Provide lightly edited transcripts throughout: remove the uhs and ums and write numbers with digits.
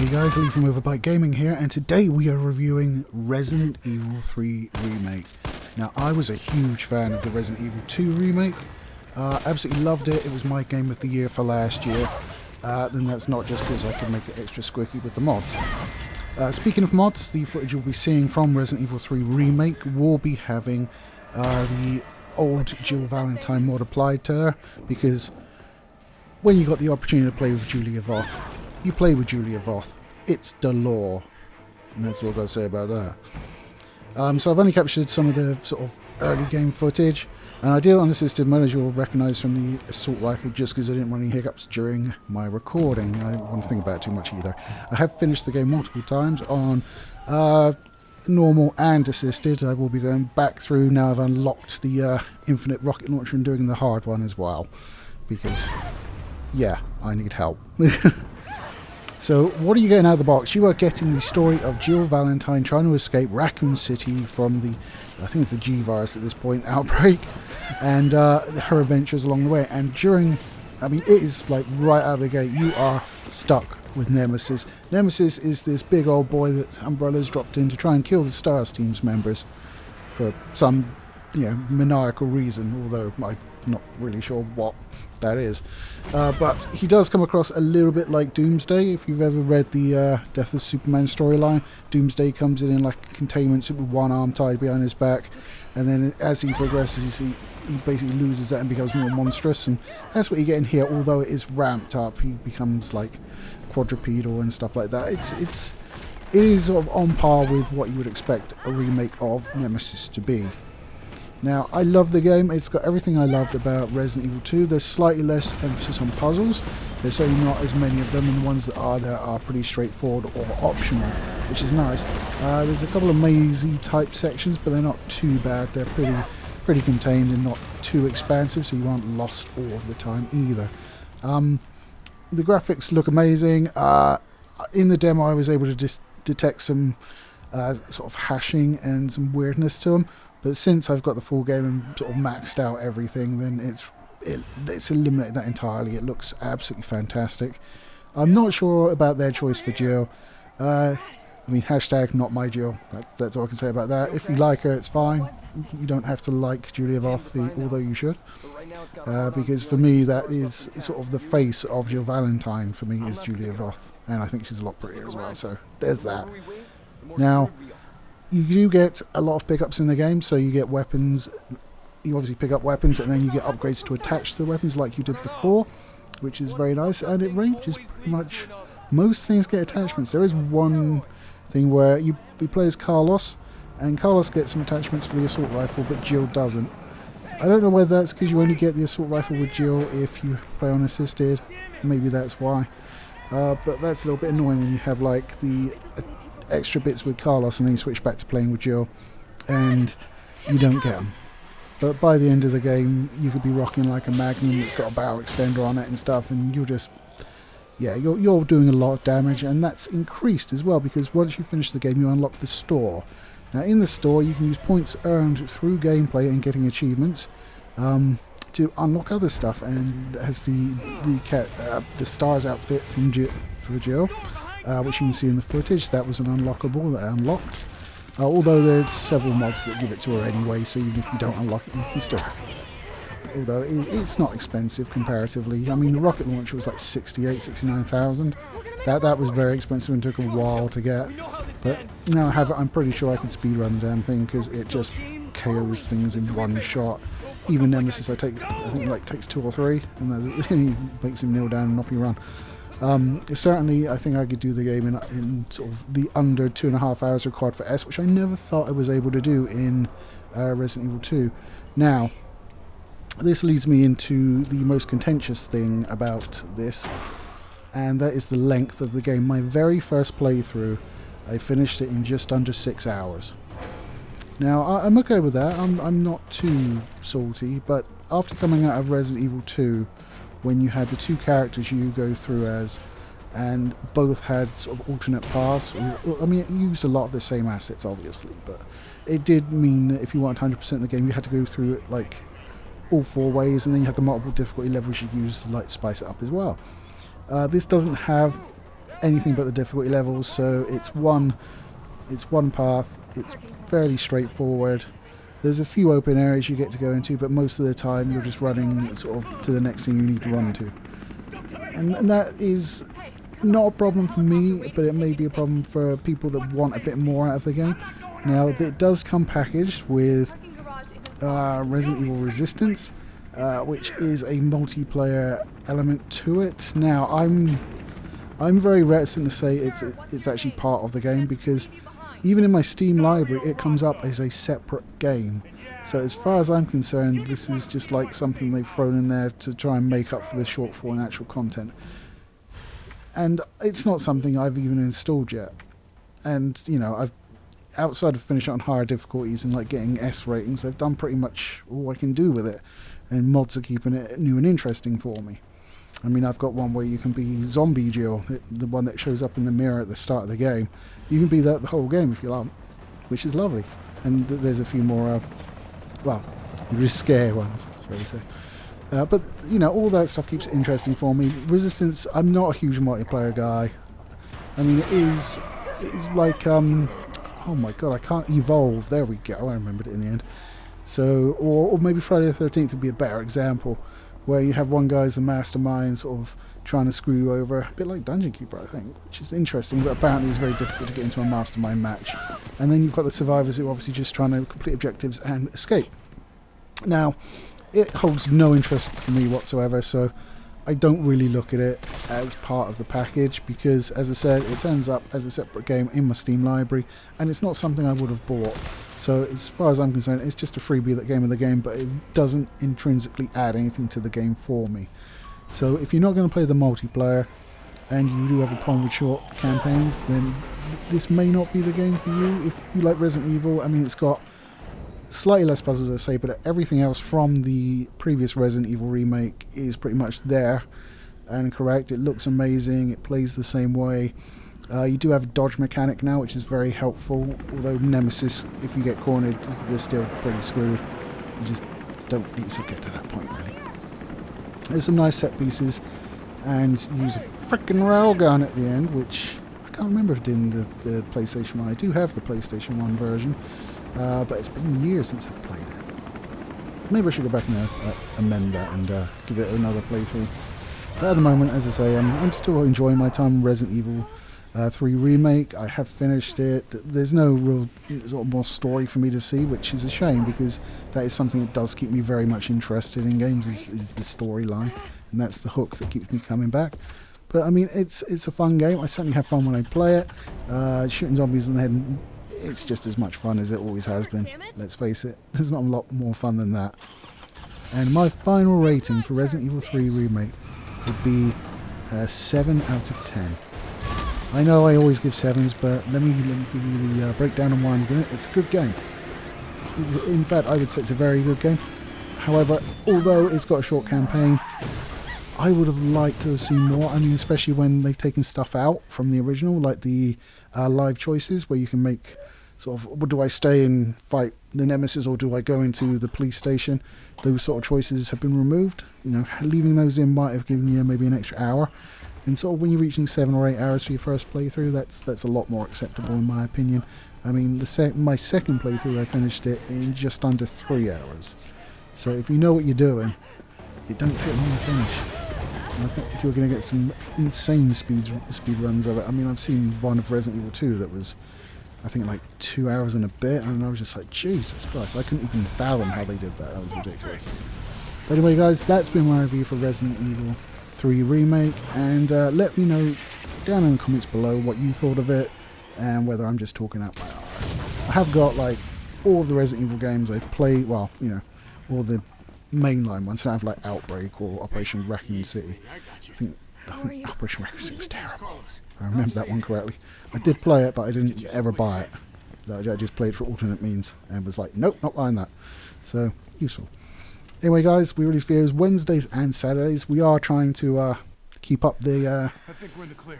Hey guys, Lee from Overbite Gaming here, and today we are reviewing Resident Evil 3 Remake. Now, I was a huge fan of the Resident Evil 2 Remake. Absolutely loved it. It was my game of the year for last year. Then that's not just because I can make it extra squicky with the mods. Speaking of mods, the footage you'll be seeing from Resident Evil 3 Remake will be having the old Jill Valentine mod applied to her, because when you got the opportunity to play with Julia Voth, you play with Julia Voth. It's the law. And that's all I've got to say about that. So I've only captured some of the sort of early game footage, and I did it on assisted mode, as you'll recognise from the assault rifle, just because I didn't want any hiccups during my recording. I didn't want to think about it too much either. I have finished the game multiple times on normal and assisted. I will be going back through now I've unlocked the infinite rocket launcher and doing the hard one as well, because yeah, I need help. So what are you getting out of the box? You are getting the story of Jill Valentine trying to escape Raccoon City from the, I think it's the G virus at this point, outbreak, and her adventures along the way. And during, I mean, it is like right out of the gate, you are stuck with Nemesis. Nemesis is this big old boy that Umbrella's dropped in to try and kill the STARS team's members for some, maniacal reason, although I'm not really sure what that is. But he does come across a little bit like Doomsday. If you've ever read the Death of Superman storyline, Doomsday comes in like a containment suit with one arm tied behind his back, and then as he progresses, he basically loses that and becomes more monstrous, and that's what you get in here. Although it is ramped up, he becomes like quadrupedal and stuff like that. It is sort of on par with what you would expect a remake of Nemesis to be. Now, I love the game. It's got everything I loved about Resident Evil 2. There's slightly less emphasis on puzzles. There's certainly not as many of them, and the ones that are there are pretty straightforward or optional, which is nice. There's a couple of mazy type sections, but they're not too bad. They're pretty contained and not too expansive, so you aren't lost all of the time either. The graphics look amazing. In the demo, I was able to detect some sort of hashing and some weirdness to them. But since I've got the full game and sort of maxed out everything, then it's eliminated that entirely. It looks absolutely fantastic. I'm not sure about their choice for Jill. Hashtag not my Jill. That's all I can say about that. If you like her, it's fine. You don't have to like Julia Voth, although you should. Because for me, that is sort of the face of Jill Valentine. For me, is Julia Voth. And I think she's a lot prettier as well. So there's that. Now, you do get a lot of pickups in the game, so you get weapons. You obviously pick up weapons, and then you get upgrades to attach to the weapons like you did before, which is very nice, and it ranges pretty much. Most things get attachments. There is one thing where you play as Carlos, and Carlos gets some attachments for the assault rifle, but Jill doesn't. I don't know whether that's because you only get the assault rifle with Jill if you play on assisted. Maybe that's why. But that's a little bit annoying when you have like the extra bits with Carlos and then you switch back to playing with Jill and you don't get them. But by the end of the game, you could be rocking like a Magnum that's got a barrel extender on it and stuff, and you're just, you're doing a lot of damage, and that's increased as well because once you finish the game, you unlock the store. Now in the store, you can use points earned through gameplay and getting achievements to unlock other stuff, and it has the STARS outfit from for Jill. Which you can see in the footage. That was an unlockable that I unlocked. Although there's several mods that give it to her anyway, so even if you don't unlock it, you can still have it. Although it's not expensive comparatively. I mean, the rocket launcher was like 69,000. That was very expensive and took a while to get. But now I have it, I'm pretty sure I can speedrun the damn thing because it just KOs things in one shot. Even Nemesis, I think takes 2 or 3, and then he makes him kneel down and off you run. Certainly, I think I could do the game in sort of the under 2.5 hours required for S, which I never thought I was able to do in Resident Evil 2. Now, this leads me into the most contentious thing about this, and that is the length of the game. My very first playthrough, I finished it in just under 6 hours. Now, I'm okay with that. I'm not too salty, but after coming out of Resident Evil 2, when you had the two characters you go through as, and both had sort of alternate paths. I mean, it used a lot of the same assets, obviously, but it did mean that if you wanted 100% of the game, you had to go through it like all 4 ways, and then you had the multiple difficulty levels you use to like spice it up as well. This doesn't have anything but the difficulty levels, so it's one path. It's fairly straightforward. There's a few open areas you get to go into, but most of the time you're just running sort of to the next thing you need to run to. And that is not a problem for me, but it may be a problem for people that want a bit more out of the game. Now, it does come packaged with Resident Evil Resistance, which is a multiplayer element to it. Now, I'm very reticent to say it's actually part of the game, because even in my Steam library it comes up as a separate game. So as far as I'm concerned, this is just like something they've thrown in there to try and make up for the shortfall in actual content. And it's not something I've even installed yet. And, you know, I've outside of finishing on higher difficulties and like getting S ratings, I've done pretty much all I can do with it. And mods are keeping it new and interesting for me. I mean, I've got one where you can be Zombie Jill, the one that shows up in the mirror at the start of the game. You can be that the whole game if you like, which is lovely. And there's a few more, well, risque ones, shall we say. But, you know, all that stuff keeps it interesting for me. Resistance, I'm not a huge multiplayer guy. I mean, it's like, oh my god, I can't evolve. There we go, I remembered it in the end. So, or maybe Friday the 13th would be a better example, where you have one guy as the mastermind sort of trying to screw you over, a bit like Dungeon Keeper, I think, which is interesting, but apparently it's very difficult to get into a mastermind match. And then you've got the survivors who are obviously just trying to complete objectives and escape. Now, it holds no interest for me whatsoever, so I don't really look at it as part of the package, because, as I said, it turns up as a separate game in my Steam library, and it's not something I would have bought. So as far as I'm concerned, it's just a freebie that game of the game, but it doesn't intrinsically add anything to the game for me. So if you're not going to play the multiplayer, and you do have a problem with short campaigns, then this may not be the game for you. If you like Resident Evil, I mean, it's got slightly less puzzles, I say, but everything else from the previous Resident Evil remake is pretty much there and correct. It looks amazing. It plays the same way. You do have a dodge mechanic now, which is very helpful, although Nemesis, if you get cornered, you're still pretty screwed. You just don't need to get to that point, really. There's some nice set pieces, and you use a frickin' railgun at the end, which I can't remember if it did in the PlayStation 1. I do have the PlayStation 1 version, but it's been years since I've played it. Maybe I should go back and amend that and give it another playthrough. But at the moment, as I say, I'm still enjoying my time in Resident Evil 3 Remake. I have finished it. There's no real sort of more story for me to see, which is a shame, because that is something that does keep me very much interested in games, is the storyline, and that's the hook that keeps me coming back. But I mean, it's a fun game. I certainly have fun when I play it. Shooting zombies in the head, it's just as much fun as it always has been. Let's face it, there's not a lot more fun than that. And my final rating for Resident Evil 3 Remake would be 7 out of 10. I know I always give 7s, but let me give you the breakdown on why I'm doing it. It's a good game. In fact, I would say it's a very good game. However, although it's got a short campaign, I would have liked to have seen more. I mean, especially when they've taken stuff out from the original, like the live choices, where you can make sort of, well, do I stay and fight the Nemesis, or do I go into the police station? Those sort of choices have been removed. You know, leaving those in might have given you maybe an extra hour. And sort of when you're reaching 7 or 8 hours for your first playthrough, that's a lot more acceptable in my opinion. I mean, my second playthrough, I finished it in just under 3 hours. So if you know what you're doing, it don't take long to finish. And I think you're going to get some insane speed runs of it. I mean, I've seen one of Resident Evil 2 that was, I think, like 2 hours and a bit, and I was just like, Jesus Christ, I couldn't even fathom how they did that. That was ridiculous. But anyway, guys, that's been my review for Resident Evil 3 Remake, and let me know down in the comments below what you thought of it, and whether I'm just talking out my arse. I have got, like, all of the Resident Evil games I've played, well, you know, all the mainline ones. I have, like, Outbreak or Operation Raccoon City. I think Operation Raccoon City was terrible. I remember that one correctly. I did play it, but I didn't ever buy it. I just played for alternate means, and was like, nope, not buying that. So, useful. Anyway, guys, we release videos Wednesdays and Saturdays. We are trying to keep up the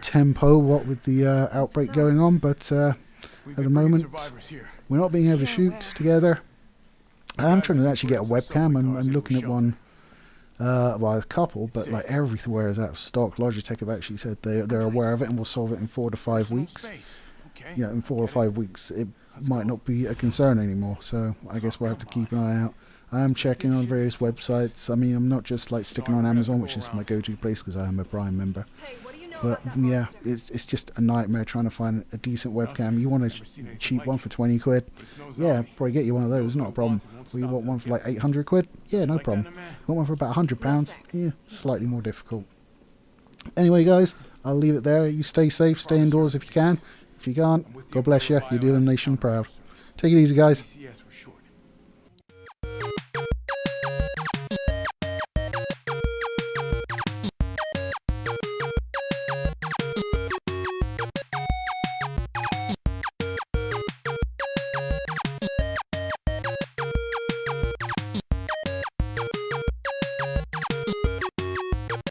tempo, what with the outbreak going on, but at the moment, we're not being able to shoot together. I'm trying to actually get a webcam. I'm looking at one Well, a couple, but like everywhere is out of stock. Logitech have actually said they're aware of it and will solve it in 4 to 5 weeks. You know, in 4 or 5 weeks, it might not be a concern anymore. So I guess we'll have to keep an eye out. I am checking on various websites. I mean, I'm not just like sticking on Amazon, which is my go-to place because I am a Prime member. But yeah, it's just a nightmare trying to find a decent webcam. You want a cheap one for 20 quid? Yeah, probably get you one of those, not a problem. Or you want one for like 800 quid? Yeah, no problem. You want one for about £100? Yeah, slightly more difficult. Anyway, guys, I'll leave it there. You stay safe, stay indoors if you can. If you can't, God bless you. You're doing the nation proud. Take it easy, guys.